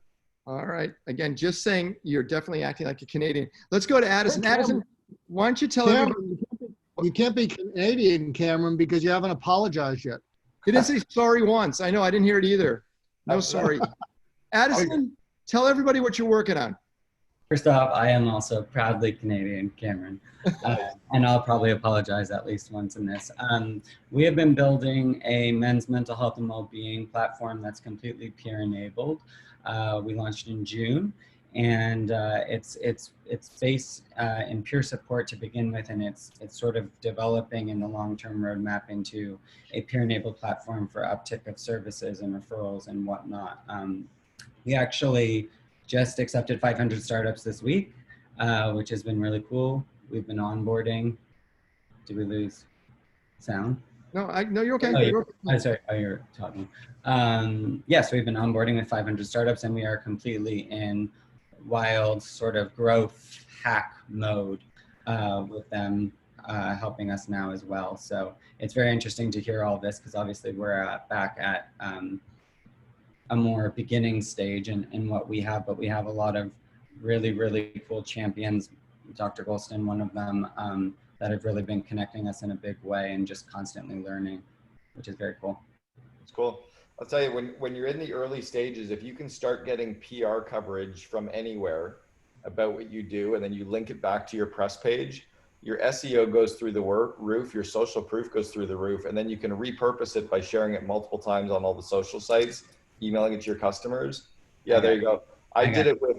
All right. Again, just saying, you're definitely acting like a Canadian. Let's go to Addison. Addison, why don't you tell everybody? You can't be Canadian, Cameron, because you haven't apologized yet. You didn't say sorry once. I know, I didn't hear it either. No, sorry. Addison, tell everybody what you're working on. First off, I am also proudly Canadian, Cameron, and I'll probably apologize at least once in this. We have been building a men's mental health and well-being platform that's completely peer-enabled. We launched in June, and it's based in peer support to begin with, and it's sort of developing in the long-term roadmap into a peer-enabled platform for uptick of services and referrals and whatnot. We actually just accepted 500 startups this week, which has been really cool. We've been onboarding. Did we lose sound? No, you're okay. Oh, sorry. Oh, you're talking. Yes, we've been onboarding with 500 startups, and we are completely in wild sort of growth hack mode with them helping us now as well. So it's very interesting to hear all this, because obviously we're back at a more beginning stage in what we have, but we have a lot of really, really cool champions, Dr. Golston, one of them, that have really been connecting us in a big way and just constantly learning, which is very cool. It's cool. I'll tell you, when you're in the early stages, if you can start getting PR coverage from anywhere about what you do, and then you link it back to your press page, your SEO goes through the roof, your social proof goes through the roof, and then you can repurpose it by sharing it multiple times on all the social sites, emailing it to your customers. Yeah, there you go. I did it with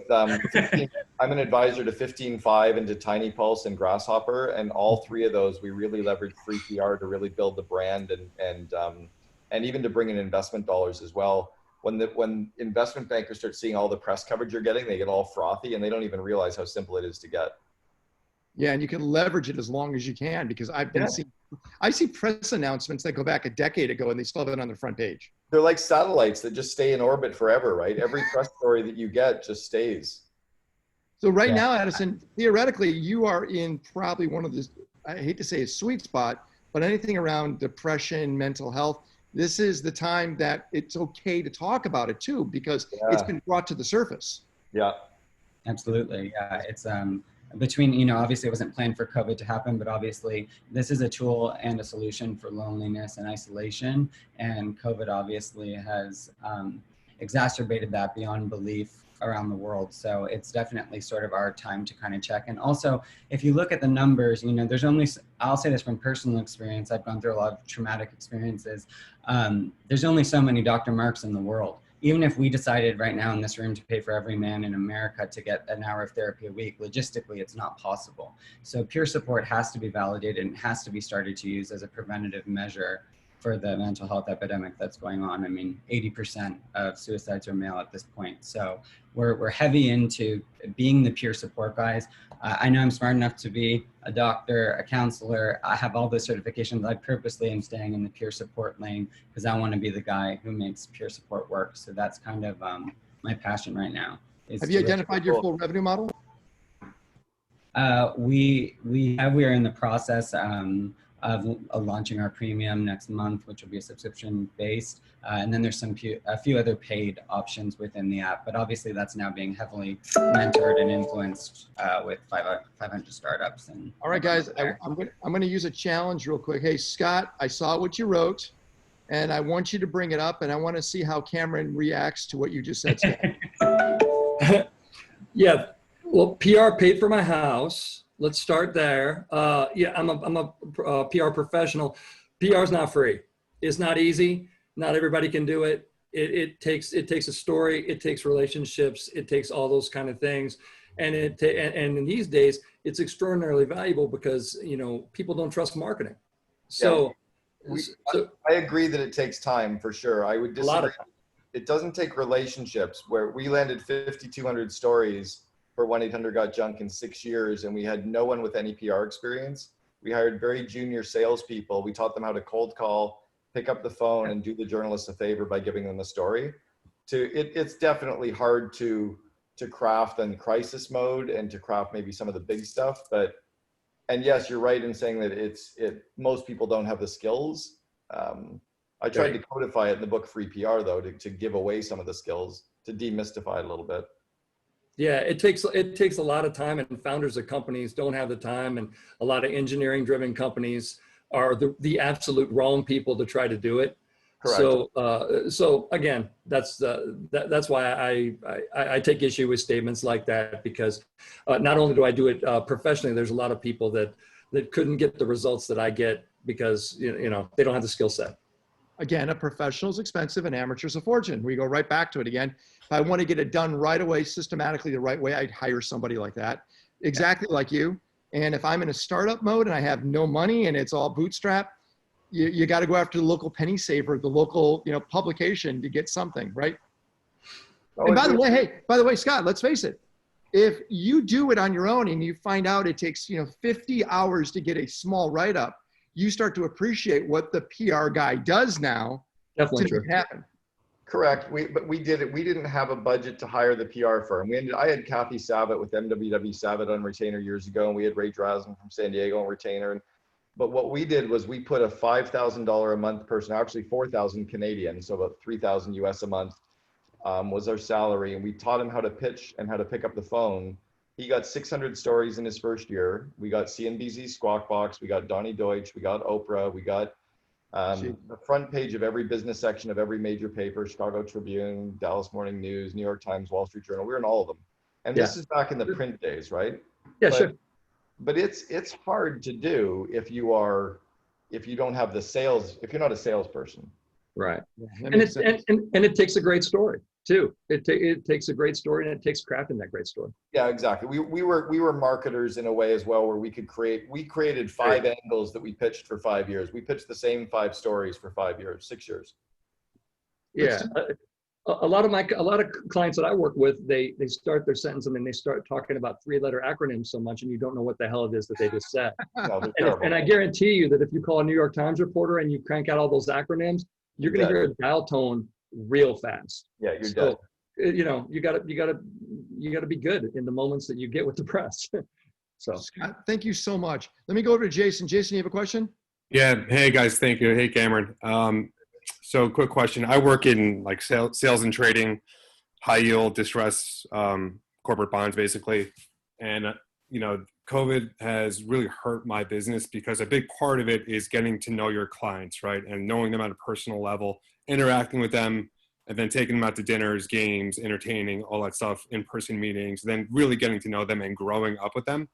15, I'm an advisor to 15.5 and to Tiny Pulse and Grasshopper, and all three of those we really leveraged free PR to really build the brand and even to bring in investment dollars as well. When investment bankers start seeing all the press coverage you're getting, they get all frothy and they don't even realize how simple it is to get. Yeah, and you can leverage it as long as you can, because I've been seeing, I see press announcements that go back a decade ago and they still have it on their front page. They're like satellites that just stay in orbit forever, right? Every press story that you get just stays. So right now, Addison, theoretically, you are in probably one of the, I hate to say a sweet spot, but anything around depression, mental health, this is the time that it's okay to talk about it too, because it's been brought to the surface. Yeah. Absolutely. Yeah. It's between, you know, obviously it wasn't planned for COVID to happen, but obviously this is a tool and a solution for loneliness and isolation. And COVID obviously has exacerbated that beyond belief around the world. So it's definitely sort of our time to kind of check. And also, if you look at the numbers, you know, there's only, I'll say this from personal experience, I've gone through a lot of traumatic experiences. There's only so many Dr. Marks in the world. Even if we decided right now in this room to pay for every man in America to get an hour of therapy a week, logistically, it's not possible. So peer support has to be validated and has to be started to use as a preventative measure for the mental health epidemic that's going on. I mean, 80% of suicides are male at this point. So we're heavy into being the peer support guys. I know I'm smart enough to be a doctor, a counselor. I have all those certifications. I purposely am staying in the peer support lane because I want to be the guy who makes peer support work. So that's kind of my passion right now. Have you identified your full revenue model? We are in the process of launching our premium next month, which will be a subscription based. And then there's a few other paid options within the app, but obviously that's now being heavily mentored and influenced with 500 startups. And all right, guys, I'm going to use a challenge real quick. Hey, Scott, I saw what you wrote and I want you to bring it up and I want to see how Cameron reacts to what you just said, Scott. Yeah, well, PR paid for my house. Let's start there. Yeah, I'm a PR professional. PR is not free. It's not easy. Not everybody can do it. It takes a story. It takes relationships. It takes all those kind of things. And and in these days, it's extraordinarily valuable because, you know, people don't trust marketing. So, I agree that it takes time for sure. I would disagree. A lot of time. It doesn't take relationships. Where we landed 5,200 stories for 1-800-GOT-JUNK in 6 years, and we had no one with any PR experience. We hired very junior salespeople. We taught them how to cold call, pick up the phone, and do the journalists a favor by giving them a story. It's definitely hard to craft in crisis mode and to craft maybe some of the big stuff. And yes, you're right in saying that most people don't have the skills. I tried to codify it in the book Free PR though, to give away some of the skills, to demystify it a little bit. Yeah, it takes a lot of time, and founders of companies don't have the time, and a lot of engineering driven companies are the absolute wrong people to try to do it. Correct. So again, that's why I take issue with statements like that, because not only do I do it professionally, there's a lot of people that couldn't get the results that I get because you know they don't have the skill set. Again, a professional is expensive, an amateur's a fortune. We go right back to it again. If I want to get it done right away, systematically the right way, I'd hire somebody like that, exactly like you. And if I'm in a startup mode and I have no money and it's all bootstrap, you got to go after the local penny saver, the local publication to get something, right? And by the way, Scott, let's face it. If you do it on your own and you find out it takes 50 hours to get a small write-up, you start to appreciate what the PR guy does now. Definitely to make it happen. Correct. But we did it. We didn't have a budget to hire the PR firm. I had Kathy Savitt with MWW Savitt on retainer years ago, and we had Ray Drasman from San Diego on retainer. But what we did was we put a $5,000 a month person, actually 4,000 Canadian, so about 3,000 US a month was our salary, and we taught him how to pitch and how to pick up the phone. He got 600 stories in his first year. We got CNBC Squawk Box, we got Donnie Deutsch, we got Oprah, we got The front page of every business section of every major paper, Chicago Tribune, Dallas Morning News, New York Times, Wall Street Journal. We were in all of them. And this is back in the print days, right? Yeah, but, sure. But it's hard to do if you don't have the sales, if you're not a salesperson. Right. Yeah, and it takes a great story too. It takes a great story, and it takes crafting that great story. Yeah, exactly. We were marketers in a way as well, where we created 5 angles that we pitched for 5 years. We pitched the same 5 stories for 5 years, 6 years. Yeah. A lot of clients that I work with, they start their sentence and then they start talking about 3-letter acronyms so much, and you don't know what the hell it is that they just said. No, and I guarantee you that if you call a New York Times reporter and you crank out all those acronyms, you're going to hear a dial tone real fast. Yeah, you're dead. You know, you gotta be good in the moments that you get with the press. So Scott, thank you so much. Let me go over to Jason. Jason, you have a question? Yeah. Hey guys, thank you. Hey Cameron. So quick question. I work in like sales and trading, high yield, distress, corporate bonds basically. And, you know, COVID has really hurt my business because a big part of it is getting to know your clients, right? And knowing them at a personal level, interacting with them, and then taking them out to dinners, games, entertaining, all that stuff, in-person meetings, then really getting to know them and growing up with them.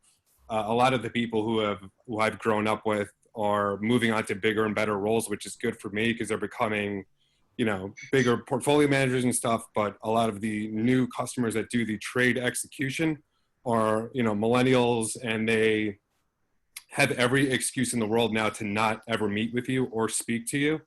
A lot of the people who I've grown up with are moving on to bigger and better roles, which is good for me because they're becoming, you know, bigger portfolio managers and stuff. But a lot of the new customers that do the trade execution are, you know, millennials, and they have every excuse in the world now to not ever meet with you or speak to you.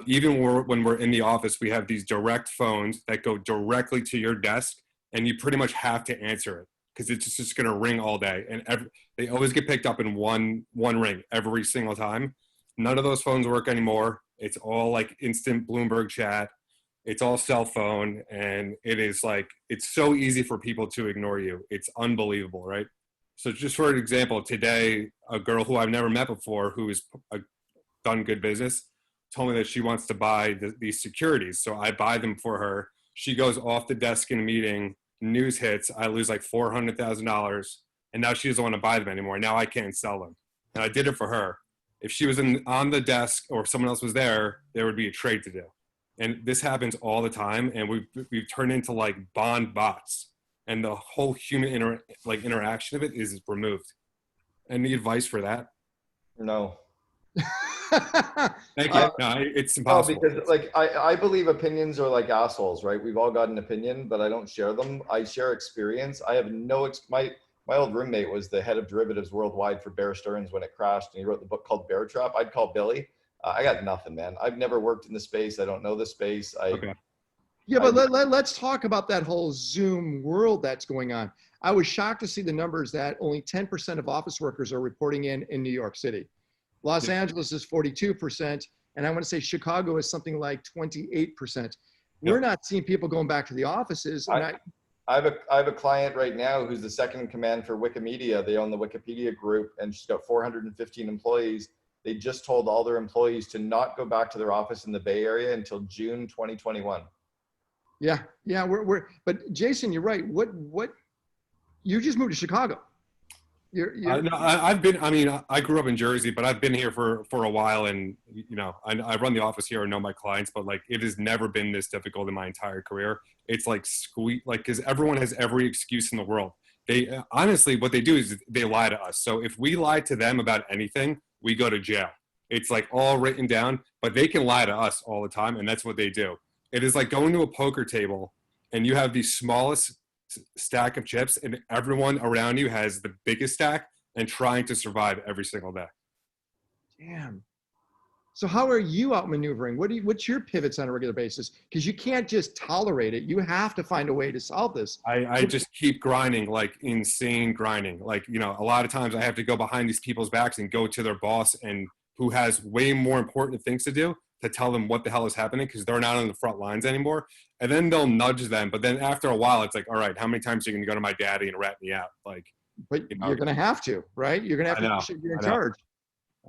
Even when we're in the office, we have these direct phones that go directly to your desk, and you pretty much have to answer it because it's just going to ring all day. And they always get picked up in one ring every single time. None of those phones work anymore. It's all like instant Bloomberg chat. It's all cell phone. And it is like, it's so easy for people to ignore you. It's unbelievable, right? So just for an example, today, a girl who I've never met before, who has done good business, told me that she wants to buy these securities. So I buy them for her. She goes off the desk in a meeting, news hits, I lose like $400,000. And now she doesn't want to buy them anymore. Now I can't sell them. And I did it for her. If she was on the desk or someone else was there would be a trade to do. And this happens all the time. And we've turned into like bond bots. And the whole human interaction of it is removed. Any advice for that? No. Thank you. No, it's impossible. Because like I believe opinions are like assholes, right? We've all got an opinion, but I don't share them. I share experience. I have my old roommate was the head of derivatives worldwide for Bear Stearns when it crashed, and he wrote the book called Bear Trap. I'd call Billy. I got nothing, man. I've never worked in the space. I don't know the space. Okay. Yeah, but let's talk about that whole Zoom world that's going on. I was shocked to see the numbers that only 10% of office workers are reporting in New York City. Los Angeles is 42%, and I want to say Chicago is something like 28%. We're not seeing people going back to the offices. And I have a client right now who's the second in command for Wikimedia. They own the Wikipedia group, and she's got 415 employees. They just told all their employees to not go back to their office in the Bay Area until June 2021. Yeah, but Jason, you're right. What you just moved to Chicago. I grew up in Jersey, but I've been here for a while, and you know, I run the office here and know my clients, but like it has never been this difficult in my entire career. It's like because everyone has every excuse in the world. They honestly, what they do is they lie to us. So if we lie to them about anything, we go to jail. It's like all written down, but they can lie to us all the time, and that's what they do. It is like going to a poker table and you have the smallest stack of chips and everyone around you has the biggest stack and trying to survive every single day. Damn. So how are you outmaneuvering? What's your pivots on a regular basis? Because you can't just tolerate it. You have to find a way to solve this. I just keep grinding, like insane grinding. Like, you know, a lot of times I have to go behind these people's backs and go to their boss and who has way more important things to do to tell them what the hell is happening because they're not on the front lines anymore. And then they'll nudge them. But then after a while, it's like, all right, how many times are you going to go to my daddy and rat me out? Like, but you're going to have to, right? You're going to have to, you're in charge.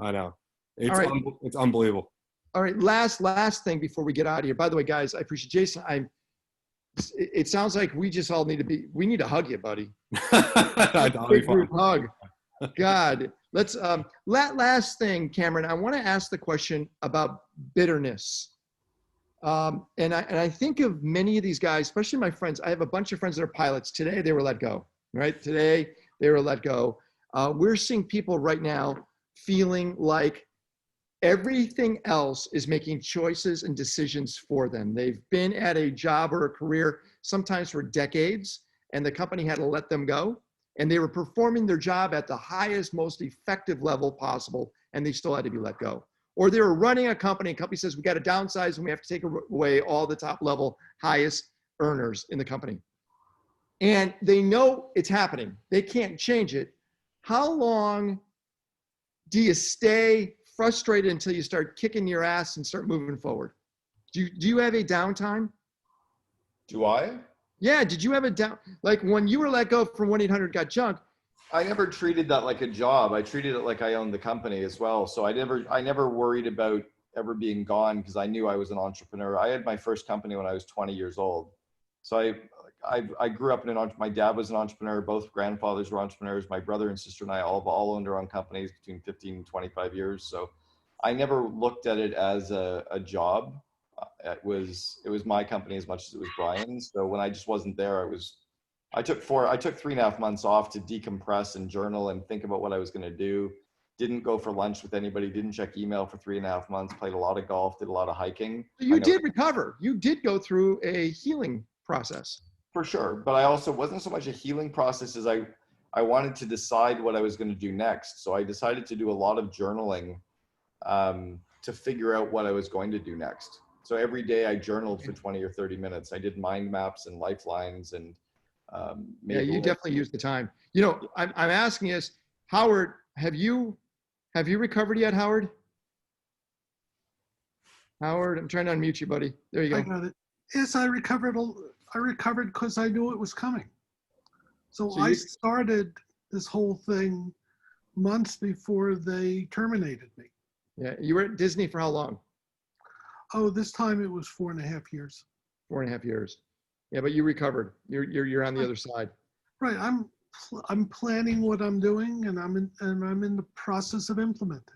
I know. It's unbelievable. All right. Last thing before we get out of here. By the way, guys, I appreciate Jason. It sounds like we just all we need to hug you, buddy. Big group hug. God, let's, last thing, Cameron, I want to ask the question about bitterness. And I think of many of these guys, especially my friends. I have a bunch of friends that are pilots. Today, they were let go, right? Today, they were let go. We're seeing people right now feeling like everything else is making choices and decisions for them. They've been at a job or a career sometimes for decades, and the company had to let them go. And they were performing their job at the highest, most effective level possible, and they still had to be let go. Or they were running a company says, we got to downsize and we have to take away all the top level, highest earners in the company. And they know it's happening. They can't change it. How long do you stay frustrated until you start kicking your ass and start moving forward? Do you have a downtime? Do I? Yeah, did you have a down, like when you were let go from 1-800-GOT-JUNK? I never treated that like a job. I treated it like I owned the company as well. So I never worried about ever being gone because I knew I was an entrepreneur. I had my first company when I was 20 years old. So I grew up my dad was an entrepreneur. Both grandfathers were entrepreneurs. My brother and sister and I all owned our own companies between 15 and 25 years. So I never looked at it as a job. It was my company as much as it was Brian's. So when I just wasn't there, I took 3.5 months off to decompress and journal and think about what I was going to do. Didn't go for lunch with anybody, didn't check email for 3.5 months, played a lot of golf, did a lot of hiking. You did recover. You did go through a healing process. For sure. But I also wasn't so much a healing process as I wanted to decide what I was going to do next. So I decided to do a lot of journaling to figure out what I was going to do next. So every day I journaled for 20 or 30 minutes. I did mind maps and lifelines and yeah, you definitely used the time. You know, I'm asking is, Howard, have you recovered yet, Howard? Howard, I'm trying to unmute you, buddy. There you go. I got it. Yes, I recovered because I knew it was coming. So I started this whole thing months before they terminated me. Yeah, you were at Disney for how long? Oh, this time it was 4.5 years. 4.5 years. Yeah, but you recovered. You're on the other side. Right. I'm planning what I'm doing, and I'm in the process of implementing.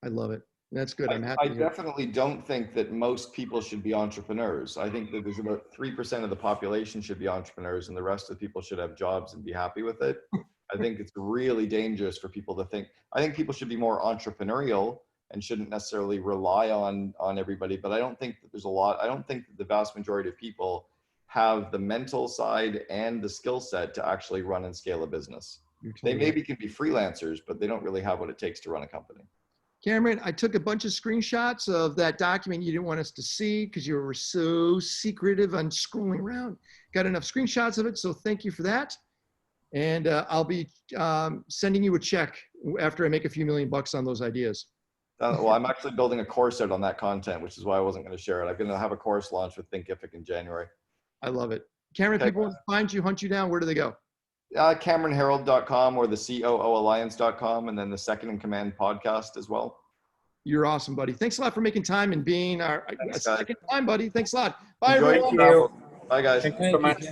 I love it. That's good. I'm happy. I definitely don't think that most people should be entrepreneurs. I think that there's about 3% of the population should be entrepreneurs, and the rest of the people should have jobs and be happy with it. I think it's really dangerous for people to think. I think people should be more entrepreneurial and shouldn't necessarily rely on everybody. But I don't think that I don't think that the vast majority of people have the mental side and the skill set to actually run and scale a business. They maybe can be freelancers, but they don't really have what it takes to run a company. Cameron, I took a bunch of screenshots of that document you didn't want us to see because you were so secretive on scrolling around. Got enough screenshots of it, so thank you for that. And I'll be sending you a check after I make a few $1 million on those ideas. Well, I'm actually building a course out on that content, which is why I wasn't going to share it. I'm going to have a course launch with Thinkific in January. I love it. Cameron, people want to find you, hunt you down, where do they go? CameronHerold.com or the COOalliance.com, and then the Second in Command podcast as well. You're awesome, buddy. Thanks a lot for making time and being our second time, buddy. Thanks a lot. Bye, Enjoy everyone. Bye, guys. Thank you so much.